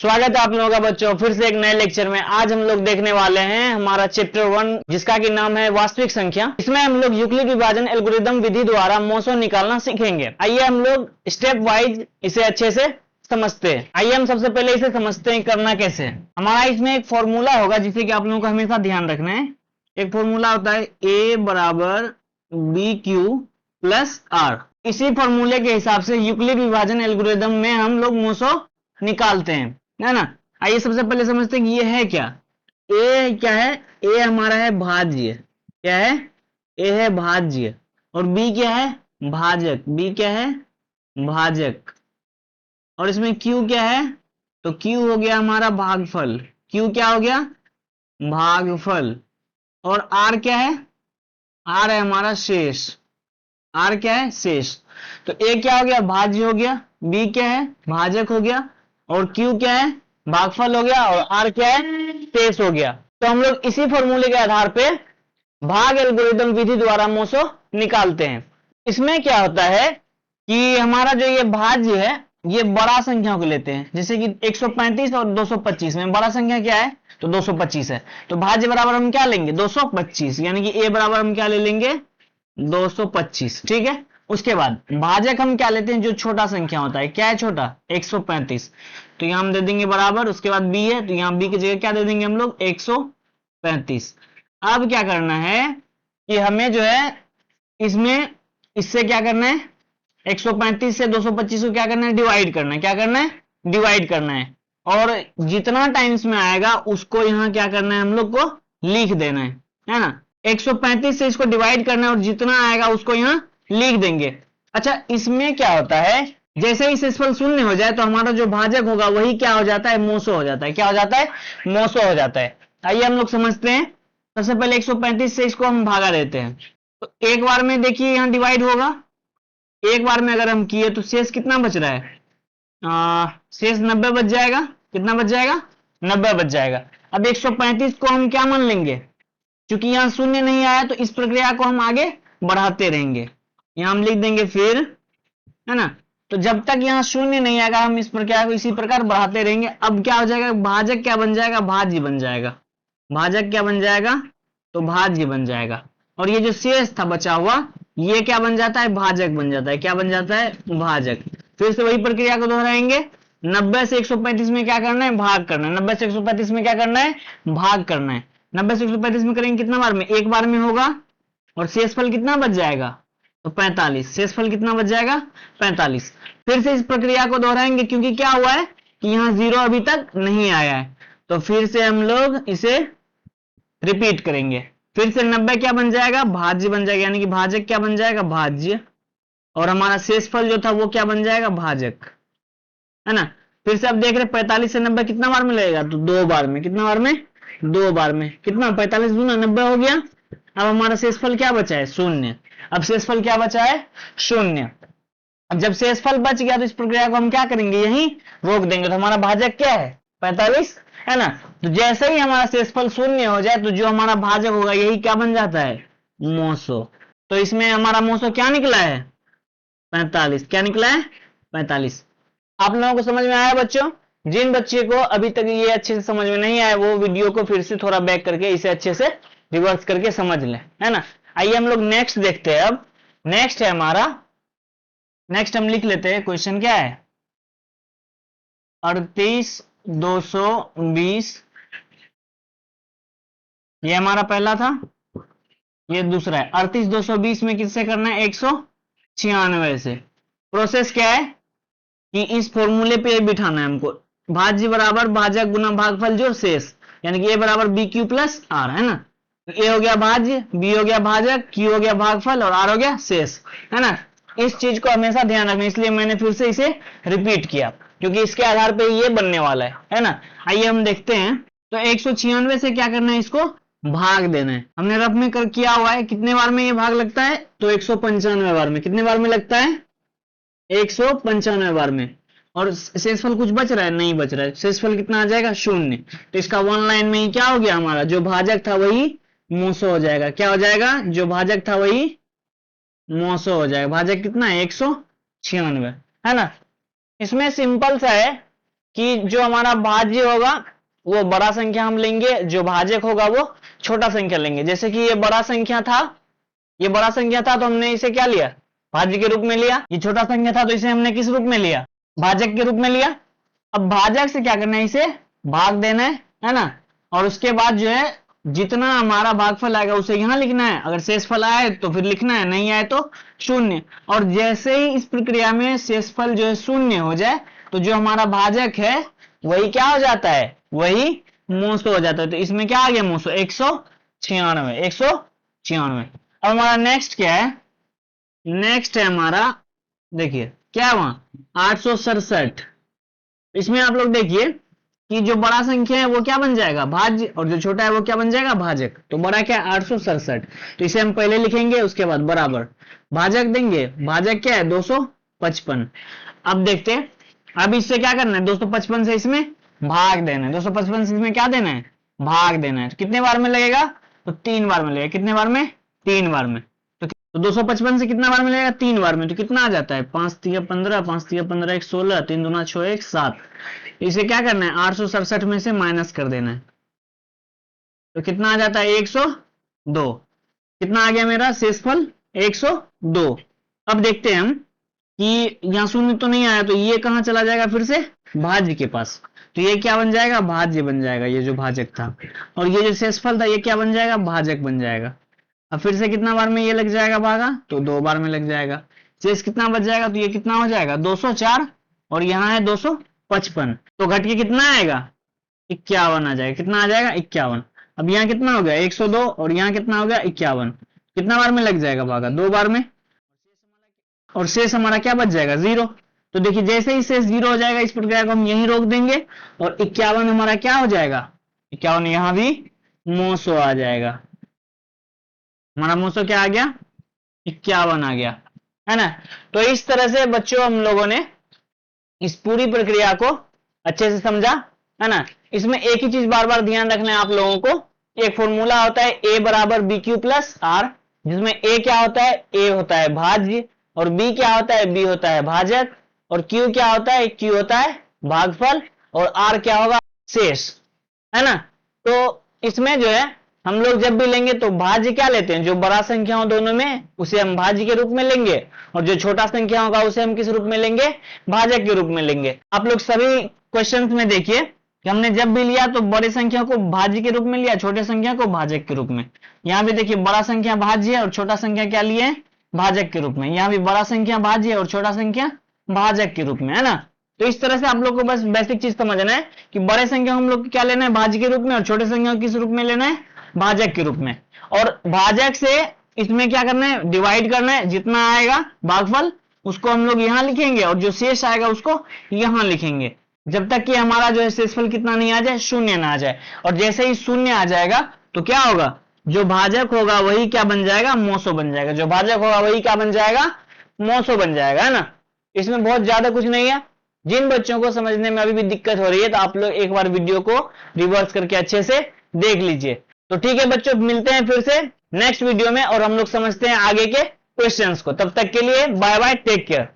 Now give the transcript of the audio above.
स्वागत है आप लोगों का बच्चों फिर से एक नए लेक्चर में। आज हम लोग देखने वाले हैं हमारा चैप्टर 1 जिसका कि नाम है वास्तविक संख्या। इसमें हम लोग यूक्लिड विभाजन एल्गोरिदम विधि द्वारा मोसो निकालना सीखेंगे। आइए हम लोग स्टेप वाइज इसे अच्छे से समझते हैं। आइए हम सबसे पहले इसे समझते हैं करना कैसे है। हमारा इसमें एक फॉर्मूला होगा जिसे कि आप लोगों को हमेशा ध्यान रखना है। एक फॉर्मूला होता है ए बराबर बी क्यू प्लस आर। इसी फॉर्मूले के हिसाब से यूक्लिड विभाजन एल्गोरिदम में हम लोग मोसो निकालते हैं, है ना। आइए सबसे पहले समझते हैं कि ये है क्या। ए क्या है? ए हमारा है भाज्य। क्या है? ए है भाज्य। और बी क्या है? भाजक। बी क्या है? भाजक। और इसमें क्यू क्या है? तो क्यू हो गया हमारा भागफल। क्यू क्या हो गया? भागफल। और आर क्या है? आर है हमारा शेष। आर क्या है? शेष। तो ए क्या हो गया? भाज्य हो गया। बी क्या है? भाजक हो गया। और क्यू क्या है? भागफल हो गया। और आर क्या है? शेष हो गया। तो हम लोग इसी फॉर्मूले के आधार पे भाग एल्गोरिदम विधि द्वारा मोसो निकालते हैं। इसमें क्या होता है कि हमारा जो ये भाज्य है ये बड़ा संख्याओं को लेते हैं, जैसे कि 135 और 225 में बड़ा संख्या क्या है? तो 225 है। तो भाज्य बराबर हम क्या लेंगे? 225, यानी कि ए बराबर हम क्या ले लेंगे? 225। ठीक है। उसके बाद भाजक हम क्या लेते हैं? जो छोटा संख्या होता है। क्या है छोटा? 135। तो यहां हम दे देंगे बराबर। उसके बाद बी है तो यहां बी की जगह क्या दे देंगे हम लोग? 135। अब क्या करना है कि हमें जो है इसमें इससे क्या करना है? 135 से 225 को क्या करना है? डिवाइड करना है। क्या करना है? डिवाइड करना है। और जितना टाइम्स में आएगा उसको यहां क्या करना है? हम लोग को लिख देना है ना। 135 से इसको डिवाइड करना है और जितना आएगा उसको यहां लिख देंगे। अच्छा, इसमें क्या होता है? जैसे ही शेषफल शून्य हो जाए तो हमारा जो भाजक होगा वही क्या हो जाता है? मोसो हो जाता है। क्या हो जाता है? मोसो हो जाता है। आइए हम लोग समझते हैं। सबसे पहले 135 से इसको हम भागा देते हैं। तो एक बार में देखिए यहां डिवाइड होगा। एक बार में अगर हम किए तो शेष कितना बच रहा है? शेष 90 बच जाएगा। कितना बच जाएगा? 90 बच जाएगा। अब 135 को हम क्या मान लेंगे? क्योंकि यहां शून्य नहीं आया तो इस प्रक्रिया को हम आगे बढ़ाते रहेंगे। यहां हम लिख देंगे फिर, है ना। तो जब तक यहां शून्य नहीं आएगा हम इस प्रक्रिया को इसी प्रकार बढ़ाते रहेंगे। अब क्या हो जाएगा? भाजक क्या बन जाएगा? भाज्य बन जाएगा। भाजक क्या बन जाएगा? तो भाज्य बन जाएगा। और ये जो शेष था बचा हुआ ये क्या बन जाता है? भाजक बन जाता है। क्या बन जाता है? भाजक। फिर से वही प्रक्रिया को दोहराएंगे। 90 से 135 में क्या करना है? भाग करना है। 90 से 135 में क्या करना है? भाग करना है। 90 से 135 में करेंगे कितना बार में? एक बार में होगा। और शेषफल कितना बच जाएगा? तो 45। शेषफल कितना बच जाएगा? 45। फिर से इस प्रक्रिया को दोहराएंगे क्योंकि क्या हुआ है कि यहाँ 0 अभी तक नहीं आया है। तो फिर से हम लोग इसे रिपीट करेंगे। फिर से 90 क्या बन जाएगा? भाज्य बन जाएगा, यानी कि भाजक क्या बन जाएगा? भाज्य। और हमारा शेषफल जो था वो क्या बन जाएगा? भाजक, है ना। फिर से अब देख रहे 45 से 90 कितना बार में लगेगा? तो 2 बार में। कितना बार में? 2 बार में। कितना? 45 गुना 90 हो गया। अब हमारा शेषफल क्या बचा है? शून्य। अब शेषफल क्या बचा है? शून्य। अब जब शेषफल बच गया तो इस प्रक्रिया को हम क्या करेंगे? यहीं रोक देंगे। तो हमारा भाजक क्या है? 45, है ना। तो जैसे ही हमारा शेषफल शून्य हो जाए तो जो हमारा भाजक होगा यही क्या बन जाता है? मोसो। तो इसमें हमारा मोसो क्या निकला है? 45। क्या निकला है? 45। आप लोगों को समझ में आया बच्चों? जिन बच्चे को अभी तक ये अच्छे से समझ में नहीं आया वो वीडियो को फिर से थोड़ा बैक करके इसे अच्छे से रिवर्स करके समझ लें, है ना। आइए हम लोग नेक्स्ट देखते हैं। अब नेक्स्ट है हमारा, नेक्स्ट हम लिख लेते हैं। क्वेश्चन क्या है? 38,220 ये हमारा पहला था। ये दूसरा है। 38,220 में किससे करना है? 196 से। प्रोसेस क्या है कि इस फॉर्मूले पे बिठाना है हमको। भाज्य बराबर भाजक गुना भागफल जो शेष, यानी कि ए बराबर बी क्यू प्लस आर, है ना। तो ए हो गया भाज्य, बी हो गया भाजक, क्यू हो गया भागफल और आर हो गया शेष, है ना। इस चीज को हमेशा ध्यान रखना, इसलिए मैंने फिर से इसे रिपीट किया क्योंकि इसके आधार पे ये बनने वाला है ना। आइए हम देखते हैं। तो 196 से क्या करना है? इसको भाग देना है। हमने रफ में किया हुआ है। कितने बार में ये भाग लगता है? तो 195 बार में। कितने बार में लगता है? 195 बार में। और शेषफल कुछ बच रहा है? नहीं बच रहा है। शेषफल कितना आ जाएगा? शून्य। तो इसका वन लाइन में ही क्या हो गया? हमारा जो भाजक था वही मोसो हो जाएगा। क्या हो जाएगा? जो भाजक था वही मोसो हो जाएगा। भाजक कितना है? 196, है ना। इसमें सिंपल सा है कि जो हमारा भाज्य होगा वो बड़ा संख्या हम लेंगे, जो भाजक होगा वो छोटा संख्या लेंगे। जैसे कि ये बड़ा संख्या था, ये बड़ा संख्या था तो हमने इसे क्या लिया, भाज्य के रूप में लिया। ये छोटा संख्या था तो इसे हमने किस रूप में लिया, भाजक के रूप में लिया। अब भाजक से क्या करना है, इसे भाग देना है ना। और उसके बाद जो है जितना हमारा भागफल आएगा उसे यहां लिखना है, अगर शेषफल आए तो फिर लिखना है, नहीं आए तो शून्य। और जैसे ही इस प्रक्रिया में शेषफल जो है शून्य हो जाए तो जो हमारा भाजक है वही क्या हो जाता है, वही मोसो हो जाता है। तो इसमें क्या आ गया, मोसो 196, 196। अब हमारा नेक्स्ट क्या है, नेक्स्ट है हमारा, देखिए क्या है वहां 867। इसमें आप लोग देखिए कि जो बड़ा संख्या है वो क्या बन जाएगा, भाज्य, और जो छोटा है वो क्या बन जाएगा, भाजक। तो बड़ा क्या है 867, तो इसे हम पहले लिखेंगे, उसके बाद बराबर भाजक देंगे। भाजक क्या है 255। अब देखते हैं, अब इससे क्या करना है, 255 से इसमें भाग देना है, 255 से इसमें क्या देना है, भाग देना है। तो कितने बार में लगेगा, तो 3 बार में लगेगा। कितने बार में, 3 बार में। तो 255 से कितना बार मिलेगा, 3 बार में। तो कितना आ जाता है, 5 3 15, 5 3 15, 1 16, 3 दूना 6 1 7। इसे क्या करना है, 867 में से माइनस कर देना है। तो कितना आ जाता है, 102। कितना आ गया मेरा शेषफल, 102। अब देखते हैं हम कि यहाँ शून्य तो नहीं आया, तो ये कहां चला जाएगा, फिर से भाज्य के पास। तो ये क्या बन जाएगा, भाज्य बन जाएगा, ये जो भाजक था। और ये जो शेषफल था ये क्या बन जाएगा, भाजक बन जाएगा। अब फिर से कितना बार में ये लग जाएगा भागा, तो 2 बार में लग जाएगा। शेष कितना बच जाएगा, तो ये कितना हो जाएगा 204, और यहाँ है 255। तो घट के कितना आएगा, 51 आ जाएगा। कितना आ जाएगा, 51। अब यहाँ कितना हो गया 102, और यहाँ कितना हो गया 51। कितना बार में लग जाएगा भागा, 2 बार में। और शेष हमारा क्या बच जाएगा, 0। तो देखिए जैसे ही शेष 0 हो जाएगा इस प्रक्रिया को हम यहीं रोक देंगे, और 51 हमारा क्या हो जाएगा, 51 यहाँ भी मोसो आ जाएगा। हमारा मोसो क्या आ गया, 51 आ गया, है ना। तो इस तरह से बच्चों हम लोगों ने इस पूरी प्रक्रिया को अच्छे से समझा, है ना। इसमें एक ही चीज बार बार ध्यान रखना है आप लोगों को, एक फॉर्मूला होता है a बराबर बी क्यू प्लस आर, जिसमें a क्या होता है, a होता है भाज्य, और b क्या होता है, b होता है भाजक, और q क्या होता है, q होता है भागफल, और r क्या होगा, शेष, है ना। तो इसमें जो है हम लोग जब भी लेंगे तो भाज्य क्या लेते हैं, जो बड़ा संख्या हो दोनों में उसे हम भाज्य के रूप में लेंगे, और जो छोटा संख्या होगा उसे हम किस रूप में लेंगे, भाजक के रूप में लेंगे। आप लोग सभी क्वेश्चंस में देखिए कि हमने जब भी लिया तो बड़ी संख्या को भाज्य के रूप में लिया, छोटे संख्या को भाजक के रूप में। यहाँ भी देखिए बड़ा संख्या भाज्य है और छोटा संख्या क्या लिए है, भाजक के रूप में। यहाँ भी बड़ा संख्या भाज्य है और छोटा संख्या भाजक के रूप में, है ना। तो इस तरह से आप लोग को बस बेसिक चीज समझना है कि बड़े संख्या हम लोग क्या लेना है, भाज्य के रूप में, और छोटे संख्या किस रूप में लेना है, भाजक के रूप में। और भाजक से इसमें क्या करना है, डिवाइड करना है, जितना आएगा भागफल उसको हम लोग यहाँ लिखेंगे, और जो शेष आएगा उसको यहाँ लिखेंगे, जब तक कि हमारा जो है शेषफल कितना नहीं आ जाए, शून्य ना आ जाए। और जैसे ही शून्य आ जाएगा तो क्या होगा, जो भाजक होगा वही क्या बन जाएगा, मोसो बन जाएगा। जो भाजक होगा वही क्या बन जाएगा, मोसो बन जाएगा, है ना। इसमें बहुत ज्यादा कुछ नहीं है। जिन बच्चों को समझने में अभी भी दिक्कत हो रही है तो आप लोग एक बार वीडियो को रिवर्स करके अच्छे से देख लीजिए। तो ठीक है बच्चों, मिलते हैं फिर से नेक्स्ट वीडियो में, और हम लोग समझते हैं आगे के क्वेश्चंस को। तब तक के लिए बाय बाय, टेक केयर।